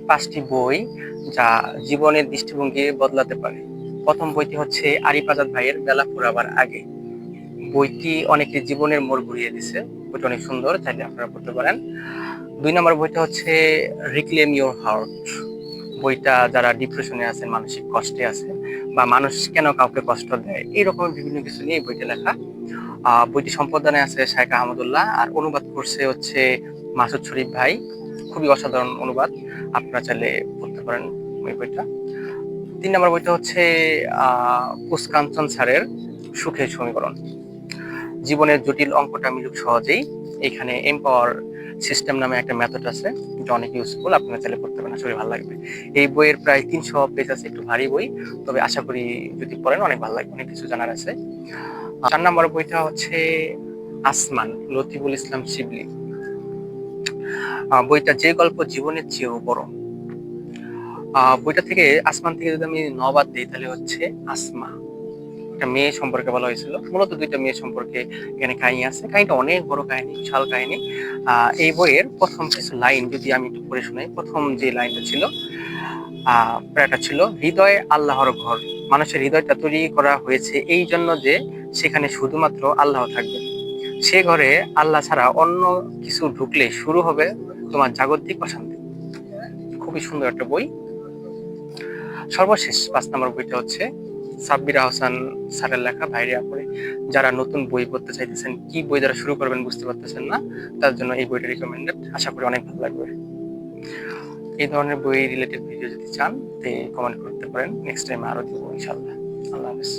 5টি বই যা জীবনের দৃষ্টিভঙ্গি বদলাতে পারে। প্রথম বইটি হচ্ছে আরিফ আজাদ ভাইয়ের বেলা ফুরাবার আগে। বইটি অনেকের জীবনের মোড় ঘুরিয়ে দিছে। বইটা অনেক সুন্দর, চাইলে আপনারা পড়তে পারেন। 2 নম্বর বইটা হচ্ছে রিক্লেম ইওর হার্ট। বইটা যারা ডিপ্রেশনে আছেন, মানসিক কষ্টে আছে, বা মানুষ কেন কাউকে কষ্ট দেয়, এইরকম বিভিন্ন কিছু নিয়ে বইটা লেখা। বইটি সম্পাদনায় আছে শাইখ আহমদুল্লাহ, আর অনুবাদ করছে হচ্ছে মাসুদ শরীফ ভাই। খুবই অসাধারণ অনুবাদ, আপনারা চাইলে পড়তে পারেন ওই বইটা। 3 নম্বর বইটা হচ্ছে পুষ্কাঞ্চন স্যারের সুখের সমীকরণ। জীবনের জটিল অঙ্কটা মিলুক সহজেই, এখানে এমপাওয়ার সিস্টেম নামে একটা মেথড আছে, যেটা অনেক ইউজফুল, আপনারা চাইলে পড়তে পারেন, আসলে ভালো লাগবে। এই বইয়ের প্রায় 300 পেজ আছে, একটু ভারী বই, তবে আশা করি যদি পড়েন অনেক ভালো লাগবে, অনেক কিছু জানার আছে। 4 নম্বর বইটা হচ্ছে আসমান, লতিফুল ইসলাম শিবলি। বইটা যে গল্প জীবনের চেয়েও বড়। বইটা থেকে আসমান থেকে যদি আমি নবাদ দিই, তাহলে হচ্ছে আসমা, একটা মেয়ে সম্পর্কে বলা হয়েছিল। মূলত 2টা মেয়ে সম্পর্কে এখানে কাহিনী আছে। কাহিনীটা অনেক বড় কাহিনী, বিশাল কাহিনী। এই বইয়ের প্রথম কিছু লাইন যদি আমি একটু পড়ে শোনাই। প্রথম যে লাইনটা ছিল, প্রায়টা ছিল, হৃদয় আল্লাহর ঘর। মানুষের হৃদয়টা তৈরি করা হয়েছে এই জন্য যে সেখানে শুধুমাত্র আল্লাহ থাকবে। সে ঘরে আল্লাহ ছাড়া অন্য কিছু ঢুকলে শুরু হবে তোমার জাগতিক অশান্তি। খুবই সুন্দর একটা বই। সর্বশেষ 5 নম্বর বইটা হচ্ছে সাব্বির আহসান স্যারের লেখা ভাইরিয়া পড়ে। যারা নতুন বই পড়তে চাইতেছেন, কি বই দ্বারা শুরু করবেন বুঝতে পারতেছেন না, তার জন্য এই বইটা রিকমেন্ডেড, আশা করি অনেক ভালো লাগবে। এই ধরনের বই রিলেটেড ভিডিও যদি চান, তে কমেন্ট করতে পারেন, নেক্সট টাইম আরো দিব ইনশাআল্লাহ। আল্লাহ হাফেজ।